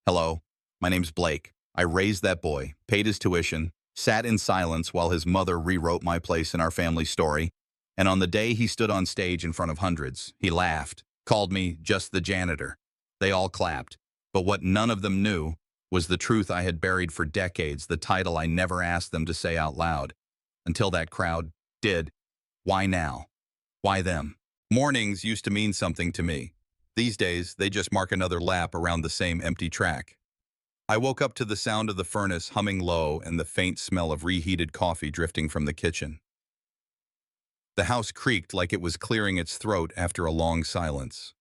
Hello, my name's Blake. I raised that boy, paid his tuition, sat in silence while his mother rewrote my place in our family story, and on the day he stood on stage in front of hundreds, he laughed, called me just the janitor. They all clapped, but what none of them knew was the truth I had buried for decades, the title I never asked them to say out loud, until that crowd did. Why now? Why them? Mornings used to mean something to me. These days, they just mark another lap around the same empty track. I woke up to the sound of the furnace humming low and the faint smell of reheated coffee drifting from the kitchen. The house creaked like it was clearing its throat after a long silence.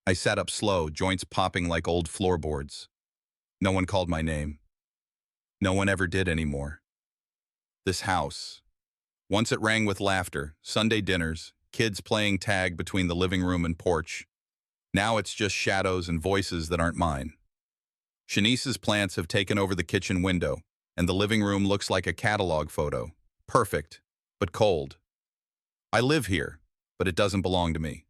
I sat up slow, joints popping like old floorboards. No one called my name. No one ever did anymore. This house. Once it rang with laughter, Sunday dinners, kids playing tag between the living room and porch. Now it's just shadows and voices that aren't mine. Shanice's plants have taken over the kitchen window, and the living room looks like a catalog photo. Perfect, but cold. I live here, but it doesn't belong to me.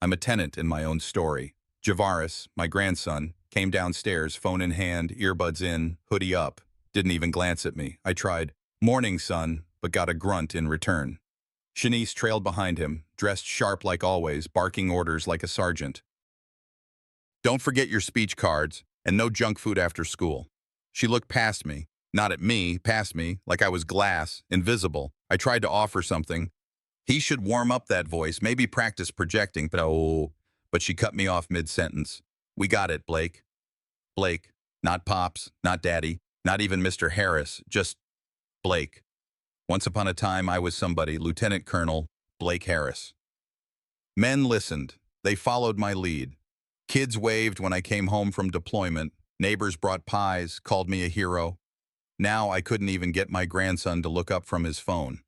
I'm a tenant in my own story. Javaris, my grandson, came downstairs, phone in hand, earbuds in, hoodie up. Didn't even glance at me. I tried, "Morning, son," but got a grunt in return. Shanice trailed behind him, dressed sharp like always, barking orders like a sergeant. "Don't forget your speech cards, and no junk food after school." She looked past me, not at me, past me, like I was glass, invisible. I tried to offer something. He should warm up that voice, maybe practice projecting, but she cut me off mid-sentence. "We got it, Blake." Blake, not Pops, not Daddy, not even Mr. Harris, just Blake. Once upon a time, I was somebody, Lieutenant Colonel Blake Harris. Men listened. They followed my lead. Kids waved when I came home from deployment. Neighbors brought pies, called me a hero. Now I couldn't even get my grandson to look up from his phone.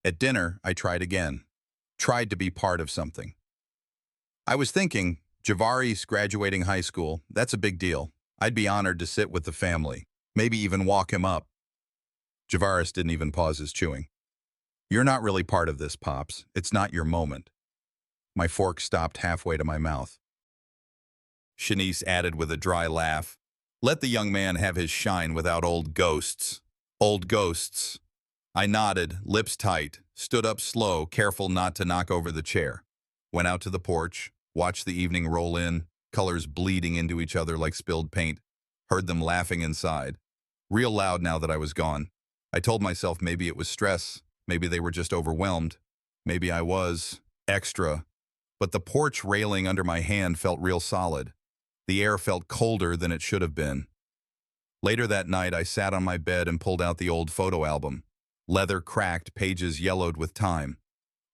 At dinner, I tried again. Tried to be part of something. I was thinking, Javaris graduating high school, that's a big deal. I'd be honored to sit with the family, maybe even walk him up. Javaris didn't even pause his chewing. "You're not really part of this, Pops. It's not your moment." My fork stopped halfway to my mouth. Shanice added with a dry laugh, "Let the young man have his shine without old ghosts." Old ghosts. I nodded, lips tight, stood up slow, careful not to knock over the chair. Went out to the porch, watched the evening roll in, colors bleeding into each other like spilled paint. Heard them laughing inside. Real loud now that I was gone. I told myself maybe it was stress, maybe they were just overwhelmed. Maybe I was extra. But the porch railing under my hand felt real solid. The air felt colder than it should have been. Later that night, I sat on my bed and pulled out the old photo album. Leather cracked, pages yellowed with time.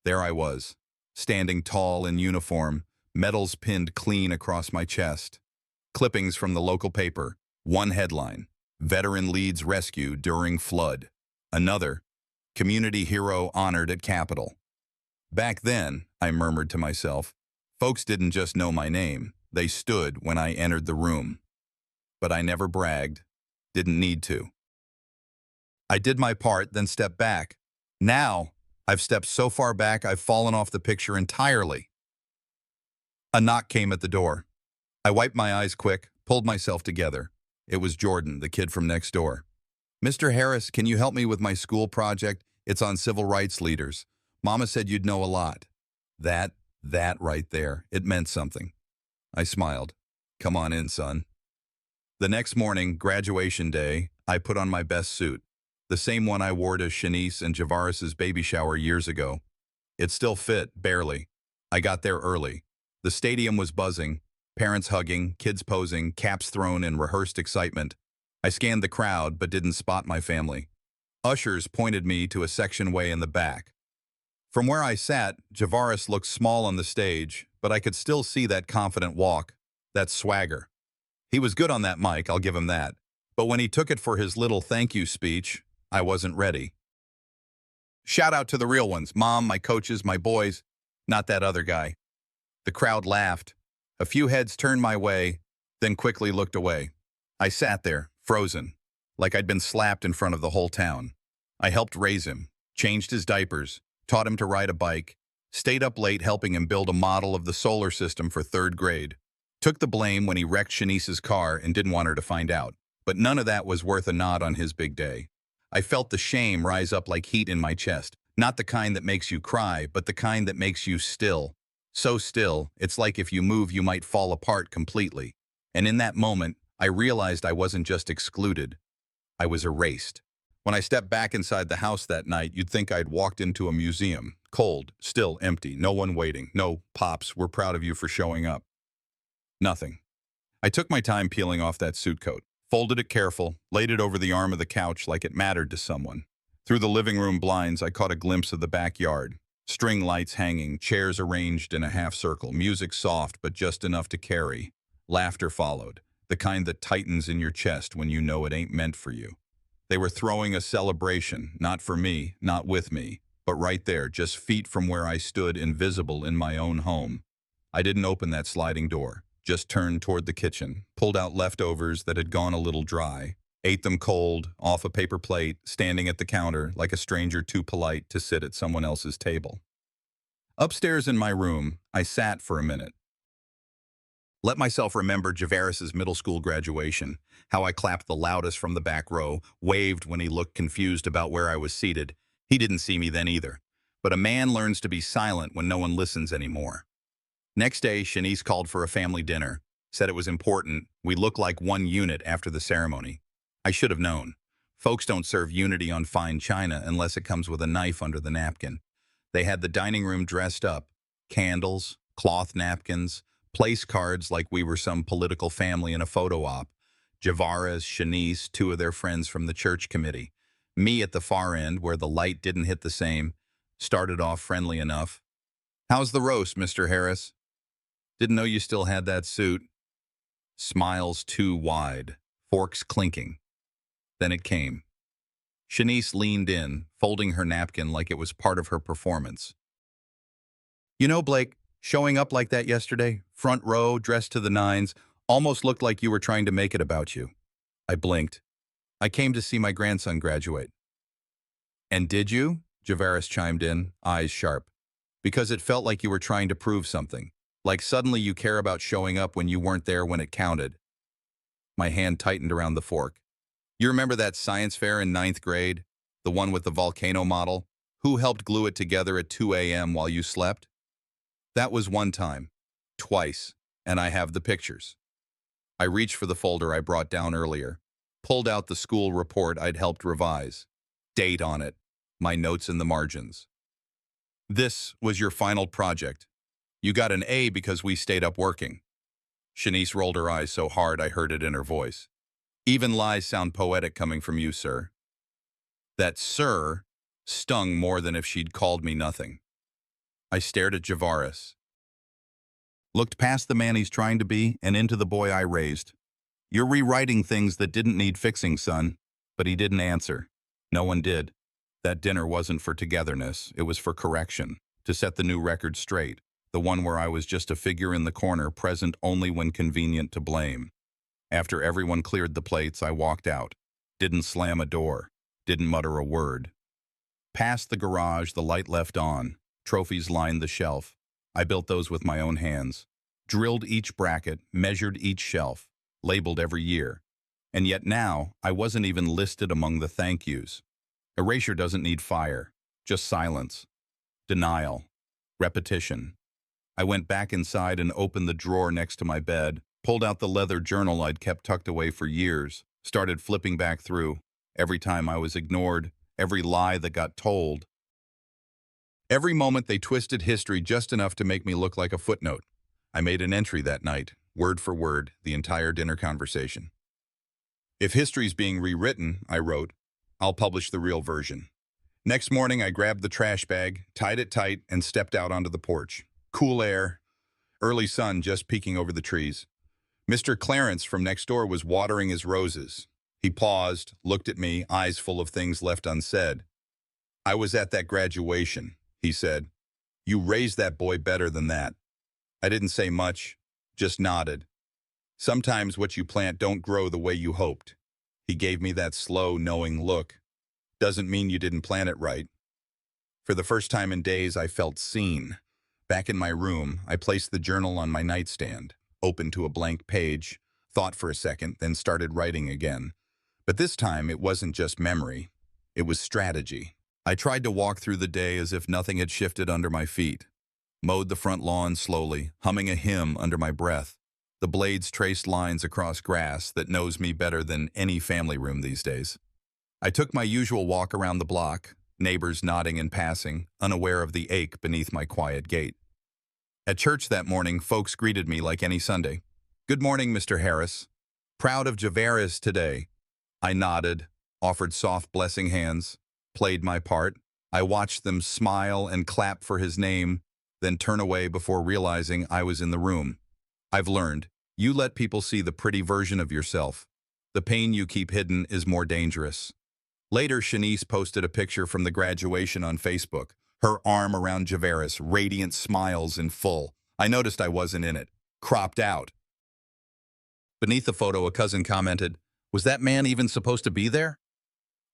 There I was, standing tall in uniform, medals pinned clean across my chest. Clippings from the local paper. One headline, "Veteran leads rescue during flood." Another, "Community hero honored at Capitol." Back then, I murmured to myself, folks didn't just know my name. They stood when I entered the room. But I never bragged. Didn't need to. I did my part, then stepped back. Now, I've stepped so far back I've fallen off the picture entirely. A knock came at the door. I wiped my eyes quick, pulled myself together. It was Jordan, the kid from next door. "Mr. Harris, can you help me with my school project? It's on civil rights leaders. Mama said you'd know a lot." That right there, it meant something. I smiled. "Come on in, son." The next morning, graduation day, I put on my best suit. The same one I wore to Shanice and Javaris's baby shower years ago. It still fit, barely. I got there early. The stadium was buzzing, parents hugging, kids posing, caps thrown in rehearsed excitement. I scanned the crowd, but didn't spot my family. Ushers pointed me to a section way in the back. From where I sat, Javaris looked small on the stage, but I could still see that confident walk, that swagger. He was good on that mic, I'll give him that. But when he took it for his little thank you speech, I wasn't ready. "Shout out to the real ones, Mom, my coaches, my boys, not that other guy." The crowd laughed. A few heads turned my way, then quickly looked away. I sat there, frozen, like I'd been slapped in front of the whole town. I helped raise him, changed his diapers, taught him to ride a bike, stayed up late helping him build a model of the solar system for third grade. Took the blame when he wrecked Shanice's car and didn't want her to find out. But none of that was worth a nod on his big day. I felt the shame rise up like heat in my chest. Not the kind that makes you cry, but the kind that makes you still. So still, it's like if you move you might fall apart completely. And in that moment, I realized I wasn't just excluded. I was erased. When I stepped back inside the house that night, you'd think I'd walked into a museum. Cold, still, empty, no one waiting. No, "Pops, we're proud of you for showing up." Nothing. I took my time peeling off that suit coat, folded it careful, laid it over the arm of the couch like it mattered to someone. Through the living room blinds, I caught a glimpse of the backyard. String lights hanging, chairs arranged in a half circle, music soft but just enough to carry. Laughter followed, the kind that tightens in your chest when you know it ain't meant for you. They were throwing a celebration, not for me, not with me, but right there, just feet from where I stood, invisible in my own home. I didn't open that sliding door, just turned toward the kitchen, pulled out leftovers that had gone a little dry, ate them cold, off a paper plate, standing at the counter like a stranger too polite to sit at someone else's table. Upstairs in my room, I sat for a minute. Let myself remember Javaris's middle school graduation, how I clapped the loudest from the back row, waved when he looked confused about where I was seated. He didn't see me then either. But a man learns to be silent when no one listens anymore. Next day, Shanice called for a family dinner, said it was important. We looked like one unit after the ceremony. I should have known. Folks don't serve unity on fine china unless it comes with a knife under the napkin. They had the dining room dressed up. Candles, cloth napkins, place cards like we were some political family in a photo op. Javaris, Shanice, two of their friends from the church committee. Me at the far end where the light didn't hit the same. Started off friendly enough. "How's the roast, Mr. Harris? Didn't know you still had that suit." Smiles too wide, forks clinking. Then it came. Shanice leaned in, folding her napkin like it was part of her performance. "You know, Blake, showing up like that yesterday, front row, dressed to the nines, almost looked like you were trying to make it about you." I blinked. "I came to see my grandson graduate." "And did you?" Javaris chimed in, eyes sharp. "Because it felt like you were trying to prove something. Like suddenly you care about showing up when you weren't there when it counted." My hand tightened around the fork. "You remember that science fair in 9th grade? The one with the volcano model? Who helped glue it together at 2 a.m. while you slept? That was one time. Twice. And I have the pictures." I reached for the folder I brought down earlier, pulled out the school report I'd helped revise. Date on it. My notes in the margins. "This was your final project. You got an A because we stayed up working." Shanice rolled her eyes so hard I heard it in her voice. "Even lies sound poetic coming from you, sir." That "sir" stung more than if she'd called me nothing. I stared at Javaris. Looked past the man he's trying to be and into the boy I raised. "You're rewriting things that didn't need fixing, son." But he didn't answer. No one did. That dinner wasn't for togetherness. It was for correction, to set the new record straight. The one where I was just a figure in the corner, present only when convenient to blame. After everyone cleared the plates, I walked out. Didn't slam a door. Didn't mutter a word. Past the garage, the light left on. Trophies lined the shelf. I built those with my own hands. Drilled each bracket, measured each shelf, labeled every year. And yet now, I wasn't even listed among the thank yous. Erasure doesn't need fire, just silence. Denial. Repetition. I went back inside and opened the drawer next to my bed, pulled out the leather journal I'd kept tucked away for years, started flipping back through. Every time I was ignored, every lie that got told. Every moment they twisted history just enough to make me look like a footnote. I made an entry that night, word for word, the entire dinner conversation. "If history's being rewritten," I wrote, "I'll publish the real version." Next morning, I grabbed the trash bag, tied it tight, and stepped out onto the porch. Cool air, early sun just peeking over the trees. Mr. Clarence from next door was watering his roses. He paused, looked at me, eyes full of things left unsaid. "I was at that graduation," he said. "You raised that boy better than that." I didn't say much, just nodded. "Sometimes what you plant don't grow the way you hoped." He gave me that slow, knowing look. "Doesn't mean you didn't plant it right." For the first time in days, I felt seen. Back in my room, I placed the journal on my nightstand. opened to a blank page, thought for a second, then started writing again. But this time, it wasn't just memory. It was strategy. I tried to walk through the day as if nothing had shifted under my feet. Mowed the front lawn slowly, humming a hymn under my breath. The blades traced lines across grass that knows me better than any family room these days. I took my usual walk around the block, neighbors nodding and passing, unaware of the ache beneath my quiet gate. At church that morning, folks greeted me like any Sunday. "Good morning, Mr. Harris. Proud of Javaris today." I nodded, offered soft blessing hands, played my part. I watched them smile and clap for his name, then turn away before realizing I was in the room. I've learned, you let people see the pretty version of yourself. The pain you keep hidden is more dangerous. Later, Shanice posted a picture from the graduation on Facebook, her arm around Javaris, radiant smiles in full. I noticed I wasn't in it. Cropped out. Beneath the photo, a cousin commented, "Was that man even supposed to be there?"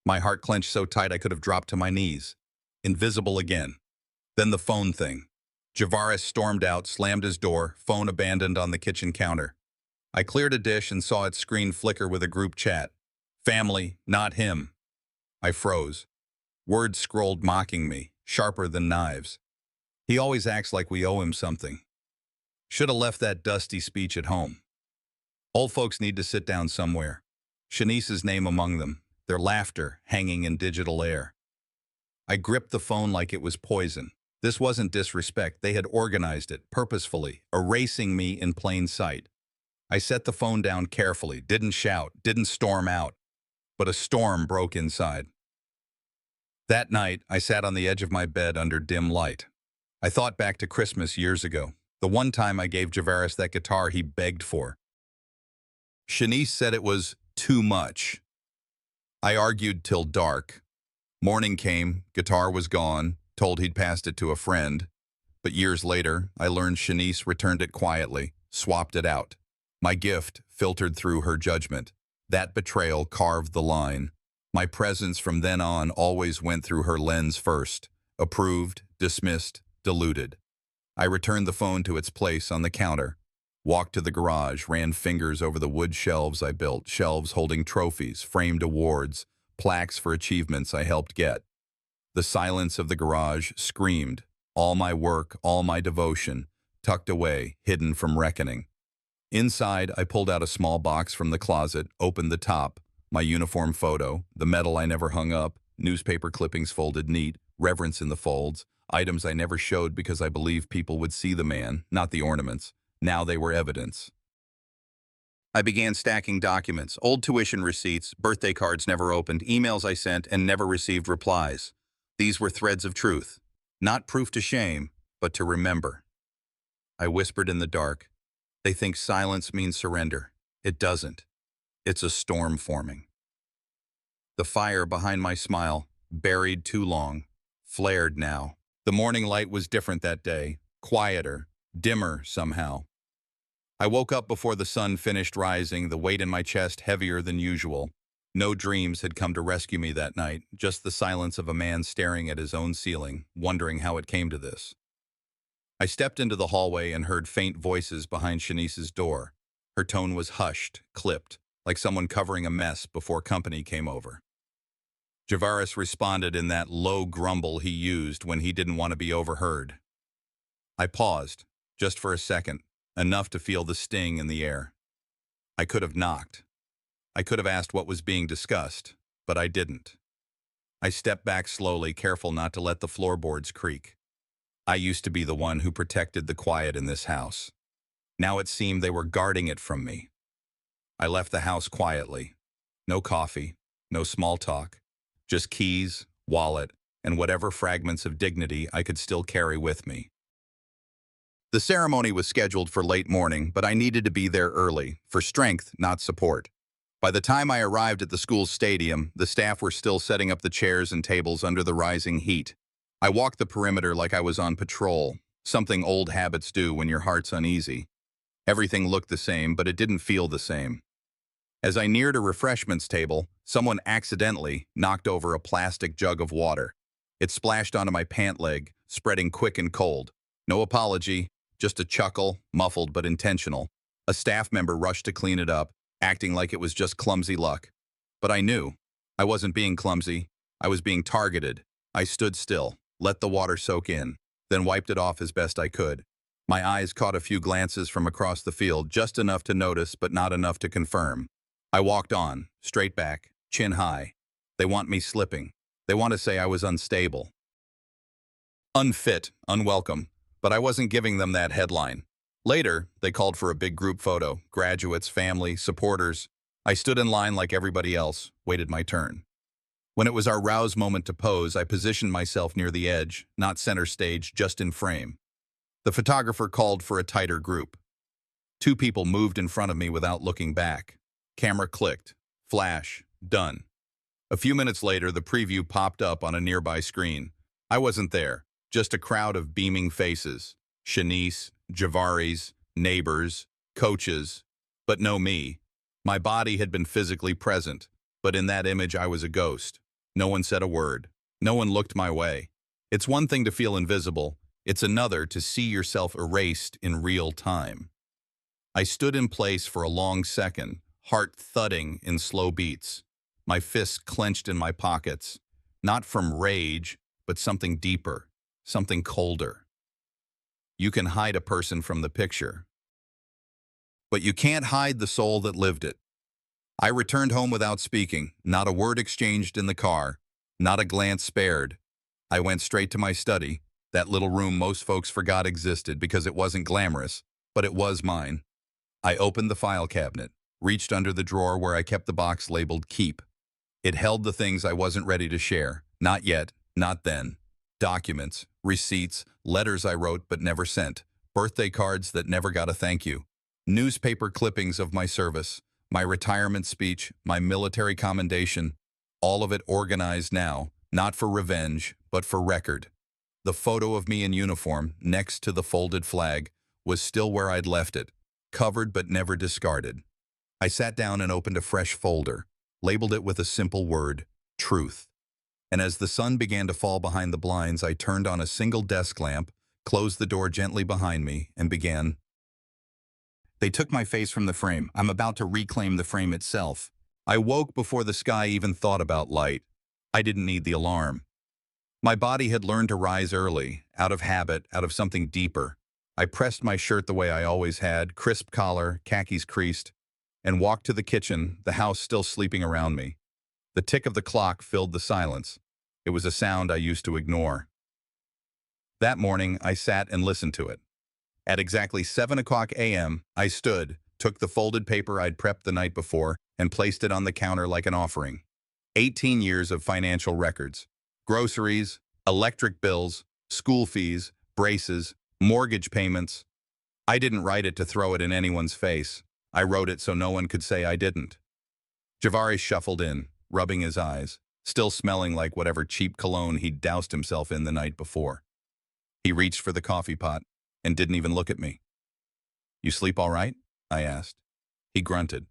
My heart clenched so tight I could have dropped to my knees. Invisible again. Then the phone thing. Javaris stormed out, slammed his door, phone abandoned on the kitchen counter. I cleared a dish and saw its screen flicker with a group chat. "Family, not him." I froze. Words scrolled mocking me, sharper than knives. "He always acts like we owe him something. Should have left that dusty speech at home." Old folks need to sit down somewhere. Shanice's name among them, their laughter hanging in digital air. I gripped the phone like it was poison. This wasn't disrespect. They had organized it, purposefully, erasing me in plain sight. I set the phone down carefully, didn't shout, didn't storm out. But a storm broke inside. That night, I sat on the edge of my bed under dim light. I thought back to Christmas years ago, the one time I gave Javaris that guitar he begged for. Shanice said it was too much. I argued till dark. Morning came, guitar was gone, told he'd passed it to a friend. But years later, I learned Shanice returned it quietly, swapped it out. My gift filtered through her judgment. That betrayal carved the line. My presence from then on always went through her lens first. Approved, dismissed, diluted. I returned the phone to its place on the counter. Walked to the garage, ran fingers over the wood shelves I built, shelves holding trophies, framed awards, plaques for achievements I helped get. The silence of the garage screamed, all my work, all my devotion, tucked away, hidden from reckoning. Inside, I pulled out a small box from the closet, opened the top, my uniform photo, the medal I never hung up, newspaper clippings folded neat, reverence in the folds, items I never showed because I believed people would see the man, not the ornaments. Now they were evidence. I began stacking documents, old tuition receipts, birthday cards never opened, emails I sent and never received replies. These were threads of truth, not proof to shame, but to remember. I whispered in the dark. They think silence means surrender. It doesn't. It's a storm forming. The fire behind my smile, buried too long, flared now. The morning light was different that day, quieter, dimmer somehow. I woke up before the sun finished rising, the weight in my chest heavier than usual. No dreams had come to rescue me that night, just the silence of a man staring at his own ceiling, wondering how it came to this. I stepped into the hallway and heard faint voices behind Shanice's door. Her tone was hushed, clipped, like someone covering a mess before company came over. Javaris responded in that low grumble he used when he didn't want to be overheard. I paused, just for a second, enough to feel the sting in the air. I could have knocked. I could have asked what was being discussed, but I didn't. I stepped back slowly, careful not to let the floorboards creak. I used to be the one who protected the quiet in this house. Now it seemed they were guarding it from me. I left the house quietly. No coffee, no small talk, just keys, wallet, and whatever fragments of dignity I could still carry with me. The ceremony was scheduled for late morning, but I needed to be there early, for strength, not support. By the time I arrived at the school stadium, the staff were still setting up the chairs and tables under the rising heat. I walked the perimeter like I was on patrol, something old habits do when your heart's uneasy. Everything looked the same, but it didn't feel the same. As I neared a refreshments table, someone accidentally knocked over a plastic jug of water. It splashed onto my pant leg, spreading quick and cold. No apology, just a chuckle, muffled but intentional. A staff member rushed to clean it up, acting like it was just clumsy luck. But I knew. I wasn't being clumsy. I was being targeted. I stood still, let the water soak in, then wiped it off as best I could. My eyes caught a few glances from across the field, just enough to notice but not enough to confirm. I walked on, straight back, chin high. They want me slipping. They want to say I was unstable. Unfit, unwelcome, but I wasn't giving them that headline. Later, they called for a big group photo, graduates, family, supporters. I stood in line like everybody else, waited my turn. When it was our rouse moment to pose, I positioned myself near the edge, not center stage, just in frame. The photographer called for a tighter group. 2 people moved in front of me without looking back. Camera clicked. Flash. Done. A few minutes later, the preview popped up on a nearby screen. I wasn't there, just a crowd of beaming faces. Shanice, Javaris, neighbors, coaches, but no me. My body had been physically present, but in that image I was a ghost. No one said a word. No one looked my way. It's one thing to feel invisible. It's another to see yourself erased in real time. I stood in place for a long second, heart thudding in slow beats. My fists clenched in my pockets, not from rage, but something deeper, something colder. You can hide a person from the picture, but you can't hide the soul that lived it. I returned home without speaking, not a word exchanged in the car, not a glance spared. I went straight to my study, that little room most folks forgot existed because it wasn't glamorous, but it was mine. I opened the file cabinet, reached under the drawer where I kept the box labeled Keep. It held the things I wasn't ready to share, not yet, not then. Documents, receipts, letters I wrote but never sent, birthday cards that never got a thank you, newspaper clippings of my service, my retirement speech, my military commendation, all of it organized now, not for revenge, but for record. The photo of me in uniform, next to the folded flag, was still where I'd left it, covered but never discarded. I sat down and opened a fresh folder, labeled it with a simple word, truth. And as the sun began to fall behind the blinds, I turned on a single desk lamp, closed the door gently behind me, and began. They took my face from the frame. I'm about to reclaim the frame itself. I woke before the sky even thought about light. I didn't need the alarm. My body had learned to rise early, out of habit, out of something deeper. I pressed my shirt the way I always had, crisp collar, khakis creased, and walked to the kitchen, the house still sleeping around me. The tick of the clock filled the silence. It was a sound I used to ignore. That morning, I sat and listened to it. At exactly 7 o'clock a.m., I stood, took the folded paper I'd prepped the night before, and placed it on the counter like an offering. 18 years of financial records. Groceries, electric bills, school fees, braces, mortgage payments. I didn't write it to throw it in anyone's face. I wrote it so no one could say I didn't. Javari shuffled in, rubbing his eyes, still smelling like whatever cheap cologne he'd doused himself in the night before. He reached for the coffee pot and didn't even look at me. "You sleep all right?" I asked. He grunted.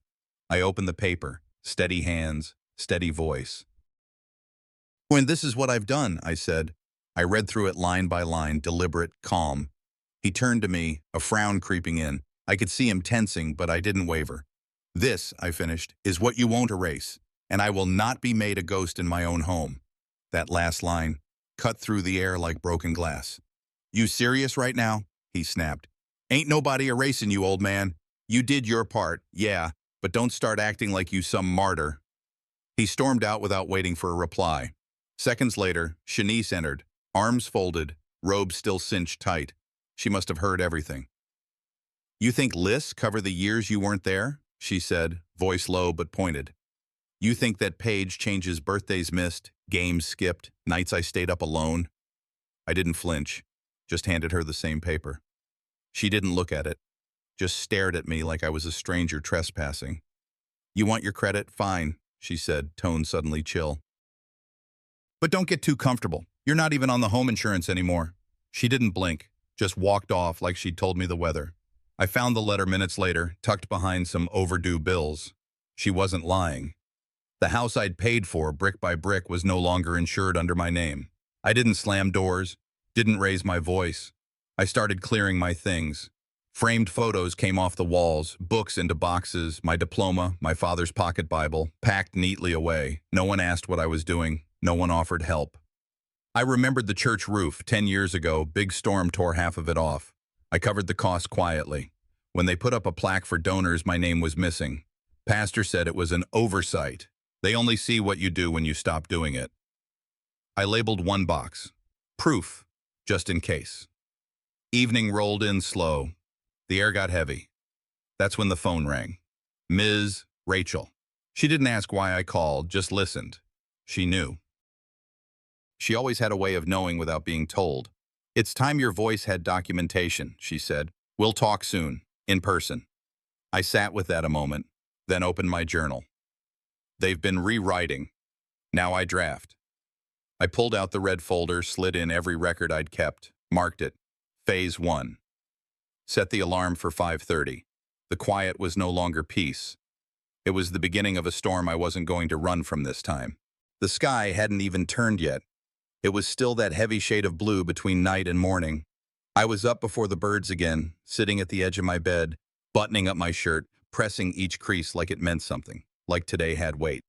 I opened the paper, steady hands, steady voice. "When this is what I've done," I said. I read through it line by line, deliberate, calm. He turned to me, a frown creeping in. I could see him tensing, but I didn't waver. "This," I finished, "is what you won't erase, and I will not be made a ghost in my own home." That last line cut through the air like broken glass. "You serious right now?" he snapped. "Ain't nobody erasing you, old man. You did your part, yeah, but don't start acting like you some martyr." He stormed out without waiting for a reply. Seconds later, Shanice entered, arms folded, robe still cinched tight. She must have heard everything. "You think lists cover the years you weren't there?" she said, voice low but pointed. "You think that page changes birthdays missed, games skipped, nights I stayed up alone?" I didn't flinch, just handed her the same paper. She didn't look at it, just stared at me like I was a stranger trespassing. "You want your credit? Fine," she said, tone suddenly chill. "But don't get too comfortable. You're not even on the home insurance anymore." She didn't blink, just walked off like she'd told me the weather. I found the letter minutes later, tucked behind some overdue bills. She wasn't lying. The house I'd paid for, brick by brick, was no longer insured under my name. I didn't slam doors, didn't raise my voice. I started clearing my things. Framed photos came off the walls, books into boxes, my diploma, my father's pocket Bible, packed neatly away. No one asked what I was doing. No one offered help. I remembered the church roof. 10 years ago, big storm tore half of it off. I covered the cost quietly. When they put up a plaque for donors, my name was missing. Pastor said it was an oversight. They only see what you do when you stop doing it. I labeled one box. Proof, just in case. Evening rolled in slow. The air got heavy. That's when the phone rang. Ms. Rachel. She didn't ask why I called, just listened. She knew. She always had a way of knowing without being told. It's time your voice had documentation, she said. We'll talk soon, in person. I sat with that a moment, then opened my journal. They've been rewriting. Now I draft. I pulled out the red folder, slid in every record I'd kept, marked it. Phase 1. Set the alarm for 5:30. The quiet was no longer peace. It was the beginning of a storm I wasn't going to run from this time. The sky hadn't even turned yet. It was still that heavy shade of blue between night and morning. I was up before the birds again, sitting at the edge of my bed, buttoning up my shirt, pressing each crease like it meant something, like today had weight.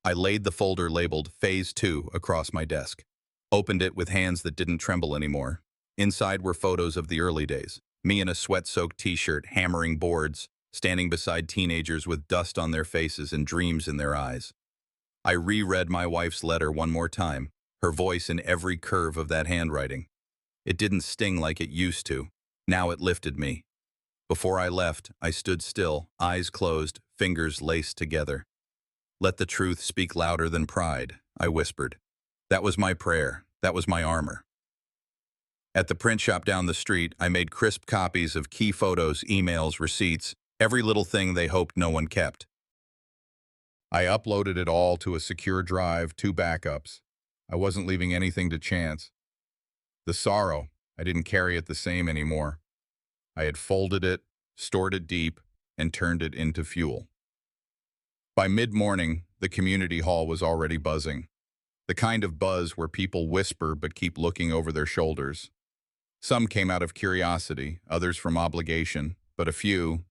I laid the folder labeled Phase 2 across my desk, opened it with hands that didn't tremble anymore. Inside were photos of the early days, me in a sweat-soaked t-shirt, hammering boards, standing beside teenagers with dust on their faces and dreams in their eyes. I reread my wife's letter one more time, her voice in every curve of that handwriting. It didn't sting like it used to. Now it lifted me. Before I left, I stood still, eyes closed, fingers laced together. Let the truth speak louder than pride, I whispered. That was my prayer. That was my armor. At the print shop down the street, I made crisp copies of key photos, emails, receipts, every little thing they hoped no one kept. I uploaded it all to a secure drive, 2 backups. I wasn't leaving anything to chance. The sorrow, I didn't carry it the same anymore. I had folded it, stored it deep, and turned it into fuel. By mid-morning, the community hall was already buzzing. The kind of buzz where people whisper but keep looking over their shoulders. Some came out of curiosity, others from obligation, but a few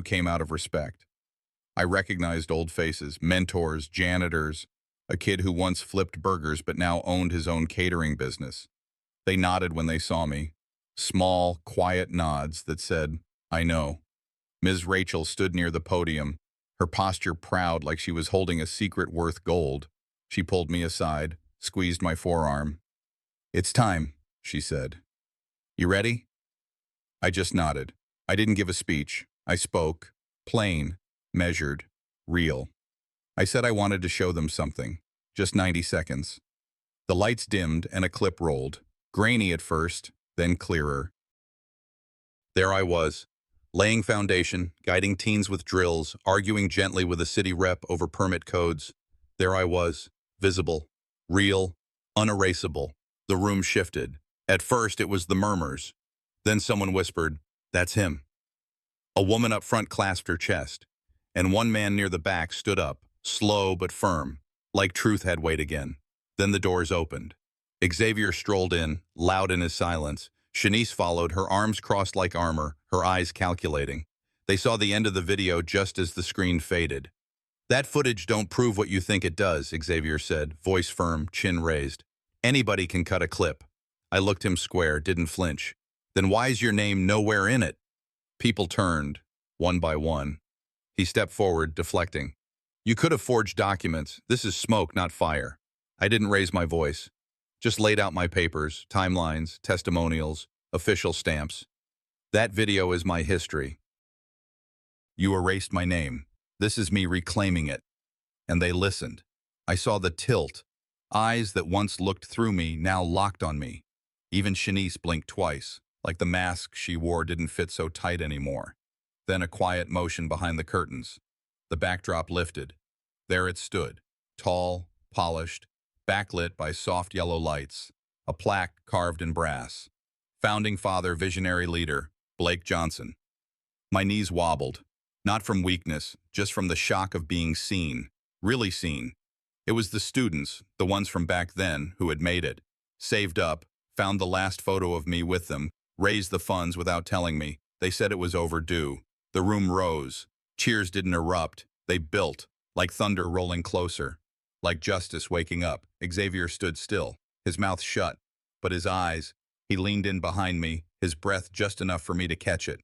came out of respect. I recognized old faces, mentors, janitors, a kid who once flipped burgers but now owned his own catering business. They nodded when they saw me, small, quiet nods that said, I know. Ms. Rachel stood near the podium, her posture proud like she was holding a secret worth gold. She pulled me aside, squeezed my forearm. It's time, she said. You ready? I just nodded. I didn't give a speech. I spoke, plain, measured, real. I said I wanted to show them something, just 90 seconds. The lights dimmed and a clip rolled, grainy at first, then clearer. There I was, laying foundation, guiding teens with drills, arguing gently with a city rep over permit codes. There I was, visible, real, unerasable. The room shifted. At first it was the murmurs. Then someone whispered, that's him. A woman up front clasped her chest, and one man near the back stood up, slow but firm, like truth had weight again. Then the doors opened. Xavier strolled in, loud in his silence. Shanice followed, her arms crossed like armor, her eyes calculating. They saw the end of the video just as the screen faded. That footage don't prove what you think it does, Xavier said, voice firm, chin raised. Anybody can cut a clip. I looked him square, didn't flinch. Then why's your name nowhere in it? People turned, one by one. He stepped forward, deflecting. You could have forged documents. This is smoke, not fire. I didn't raise my voice. Just laid out my papers, timelines, testimonials, official stamps. That video is my history. You erased my name. This is me reclaiming it. And they listened. I saw the tilt. Eyes that once looked through me now locked on me. Even Shanice blinked twice, like the mask she wore didn't fit so tight anymore. Then a quiet motion behind the curtains. The backdrop lifted. There it stood, tall, polished, backlit by soft yellow lights, a plaque carved in brass. Founding Father, Visionary Leader, Blake Johnson. My knees wobbled, not from weakness, just from the shock of being seen, really seen. It was the students, the ones from back then, who had made it, saved up, found the last photo of me with them, raised the funds without telling me. They said it was overdue. The room rose. Cheers didn't erupt. They built, like thunder rolling closer. Like justice waking up. Xavier stood still, his mouth shut, but his eyes, he leaned in behind me, his breath just enough for me to catch it.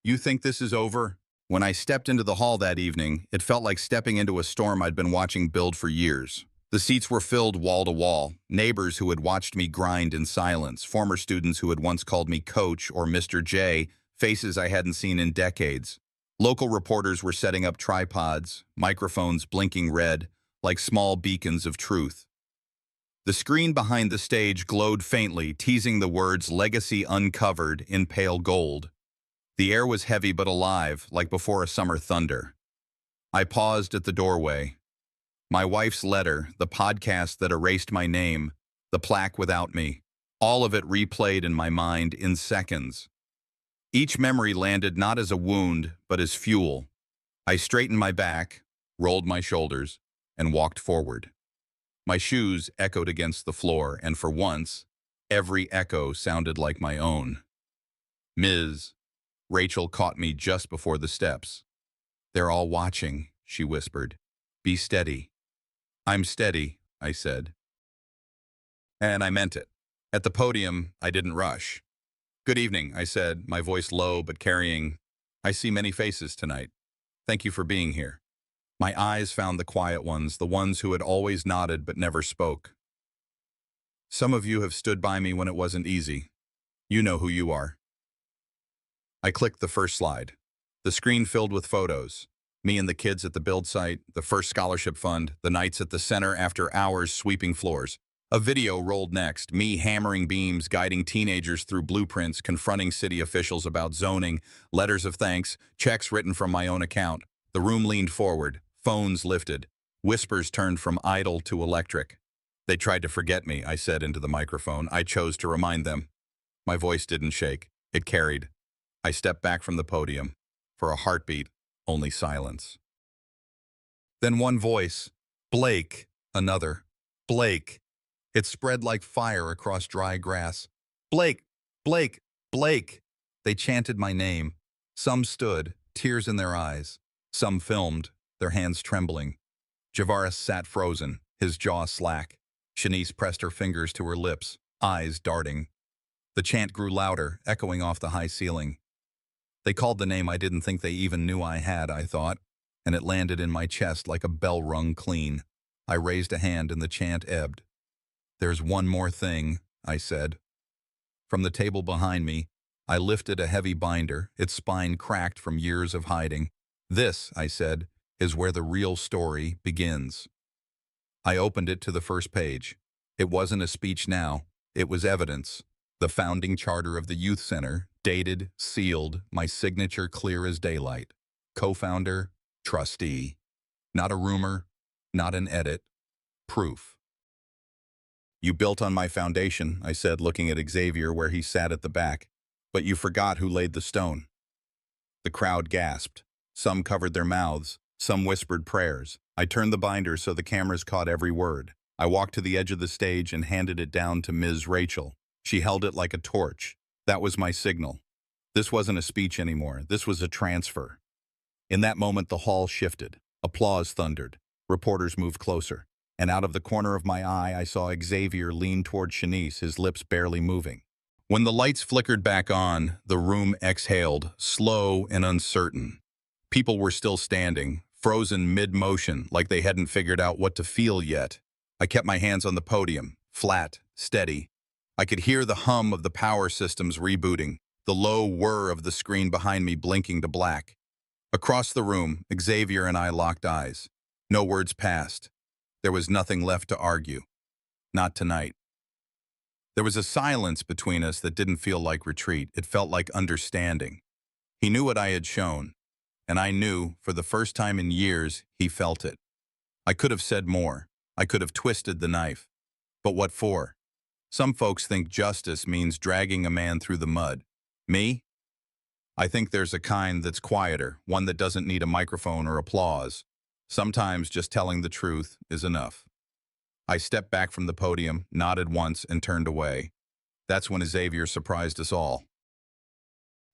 You think this is over? When I stepped into the hall that evening, it felt like stepping into a storm I'd been watching build for years. The seats were filled wall to wall, neighbors who had watched me grind in silence, former students who had once called me Coach or Mr. J, faces I hadn't seen in decades. Local reporters were setting up tripods, microphones blinking red, like small beacons of truth. The screen behind the stage glowed faintly, teasing the words "Legacy Uncovered" in pale gold. The air was heavy but alive, like before a summer thunder. I paused at the doorway. My wife's letter, the podcast that erased my name, the plaque without me, all of it replayed in my mind in seconds. Each memory landed not as a wound, but as fuel. I straightened my back, rolled my shoulders, and walked forward. My shoes echoed against the floor, and for once, every echo sounded like my own. Ms. Rachel caught me just before the steps. "They're all watching," she whispered. "Be steady." "I'm steady," I said. And I meant it. At the podium, I didn't rush. "Good evening," I said, my voice low but carrying. "I see many faces tonight. Thank you for being here." My eyes found the quiet ones, the ones who had always nodded but never spoke. "Some of you have stood by me when it wasn't easy. You know who you are." I clicked the first slide. The screen filled with photos. Me and the kids at the build site, the first scholarship fund, the nights at the center after hours sweeping floors. A video rolled next, me hammering beams, guiding teenagers through blueprints, confronting city officials about zoning, letters of thanks, checks written from my own account. The room leaned forward, phones lifted. Whispers turned from idle to electric. "They tried to forget me," I said into the microphone. I chose to remind them. My voice didn't shake. It carried. I stepped back from the podium. For a heartbeat, only silence. Then one voice. "Blake." Another. "Blake." It spread like fire across dry grass. "Blake! Blake! Blake!" They chanted my name. Some stood, tears in their eyes. Some filmed, their hands trembling. Javaris sat frozen, his jaw slack. Shanice pressed her fingers to her lips, eyes darting. The chant grew louder, echoing off the high ceiling. They called the name I didn't think they even knew I had, I thought, and it landed in my chest like a bell rung clean. I raised a hand and the chant ebbed. "There's one more thing," I said. From the table behind me, I lifted a heavy binder, its spine cracked from years of hiding. "This," I said, "is where the real story begins." I opened it to the first page. It wasn't a speech now. It was evidence. The founding charter of the youth center, dated, sealed, my signature clear as daylight. Co-founder, trustee. Not a rumor, not an edit. Proof. "You built on my foundation," I said, looking at Xavier where he sat at the back. "But you forgot who laid the stone." The crowd gasped. Some covered their mouths. Some whispered prayers. I turned the binder so the cameras caught every word. I walked to the edge of the stage and handed it down to Ms. Rachel. She held it like a torch. That was my signal. This wasn't a speech anymore. This was a transfer. In that moment, the hall shifted. Applause thundered. Reporters moved closer. And out of the corner of my eye, I saw Xavier lean toward Shanice, his lips barely moving. When the lights flickered back on, the room exhaled, slow and uncertain. People were still standing, frozen mid-motion, like they hadn't figured out what to feel yet. I kept my hands on the podium, flat, steady. I could hear the hum of the power systems rebooting, the low whir of the screen behind me blinking to black. Across the room, Xavier and I locked eyes. No words passed. There was nothing left to argue. Not tonight. There was a silence between us that didn't feel like retreat. It felt like understanding. He knew what I had shown, and I knew, for the first time in years, he felt it. I could have said more. I could have twisted the knife. But what for? Some folks think justice means dragging a man through the mud. Me? I think there's a kind that's quieter, one that doesn't need a microphone or applause. Sometimes just telling the truth is enough. I stepped back from the podium, nodded once, and turned away. That's when Xavier surprised us all.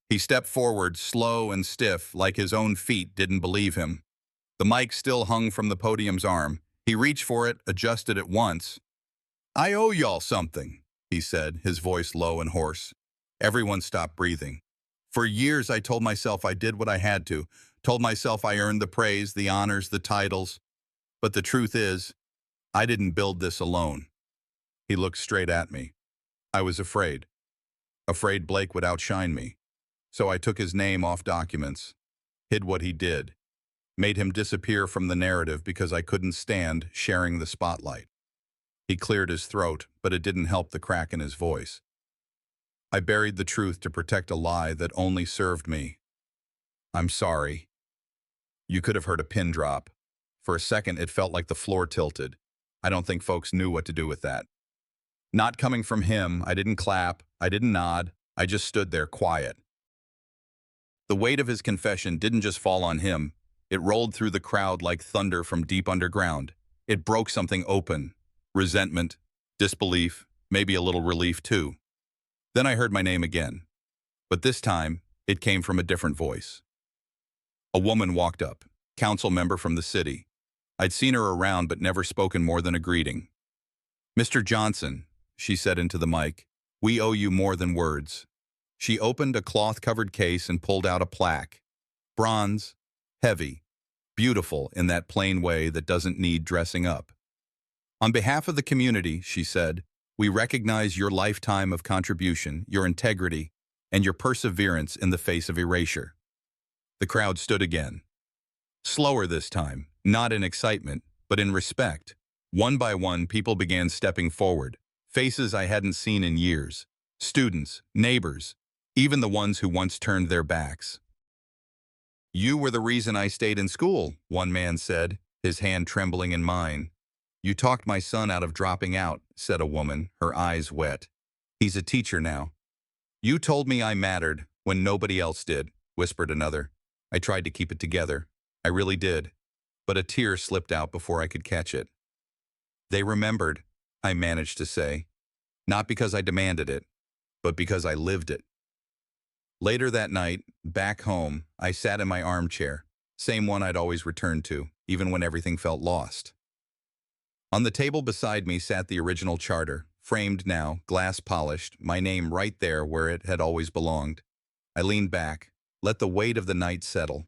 He stepped forward, slow and stiff, like his own feet didn't believe him. The mic still hung from the podium's arm. He reached for it, adjusted it once. "I owe y'all something," he said, his voice low and hoarse. Everyone stopped breathing. For years I told myself I did what I had to, told myself I earned the praise, the honors, the titles. But the truth is, I didn't build this alone. He looked straight at me. I was afraid. Afraid Blake would outshine me. So I took his name off documents, hid what he did, made him disappear from the narrative because I couldn't stand sharing the spotlight. He cleared his throat, but it didn't help the crack in his voice. I buried the truth to protect a lie that only served me. "I'm sorry." You could have heard a pin drop. For a second, it felt like the floor tilted. I don't think folks knew what to do with that. Not coming from him, I didn't clap, I didn't nod, I just stood there quiet. The weight of his confession didn't just fall on him. It rolled through the crowd like thunder from deep underground. It broke something open. Resentment, disbelief, maybe a little relief too. Then I heard my name again. But this time, it came from a different voice. A woman walked up, council member from the city. I'd seen her around but never spoken more than a greeting. "Mr. Johnson," she said into the mic, "we owe you more than words." She opened a cloth-covered case and pulled out a plaque. Bronze, heavy, beautiful in that plain way that doesn't need dressing up. "On behalf of the community," she said, "we recognize your lifetime of contribution, your integrity, and your perseverance in the face of erasure." The crowd stood again. Slower this time, not in excitement, but in respect. One by one, people began stepping forward, faces I hadn't seen in years. Students, neighbors, even the ones who once turned their backs. "You were the reason I stayed in school," one man said, his hand trembling in mine. "You talked my son out of dropping out," said a woman, her eyes wet. "He's a teacher now." "You told me I mattered when nobody else did," whispered another. I tried to keep it together. I really did. But a tear slipped out before I could catch it. "They remembered," I managed to say. Not because I demanded it, but because I lived it. Later that night, back home, I sat in my armchair, same one I'd always returned to, even when everything felt lost. On the table beside me sat the original charter, framed now, glass-polished, my name right there where it had always belonged. I leaned back, let the weight of the night settle.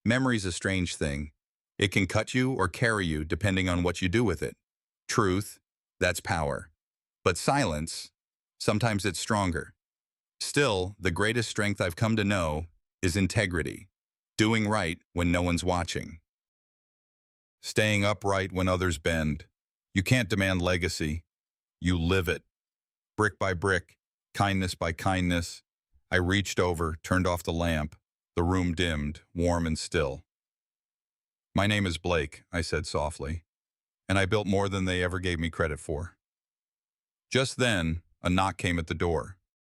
Memory's a strange thing. It can cut you or carry you depending on what you do with it. Truth, that's power. But silence, sometimes it's stronger. Still, the greatest strength I've come to know is integrity. Doing right when no one's watching. Staying upright when others bend. You can't demand legacy. You live it. Brick by brick, kindness by kindness. I reached over, turned off the lamp. The room dimmed, warm and still. "My name is Blake," I said softly, "and I built more than they ever gave me credit for." Just then, a knock came at the door.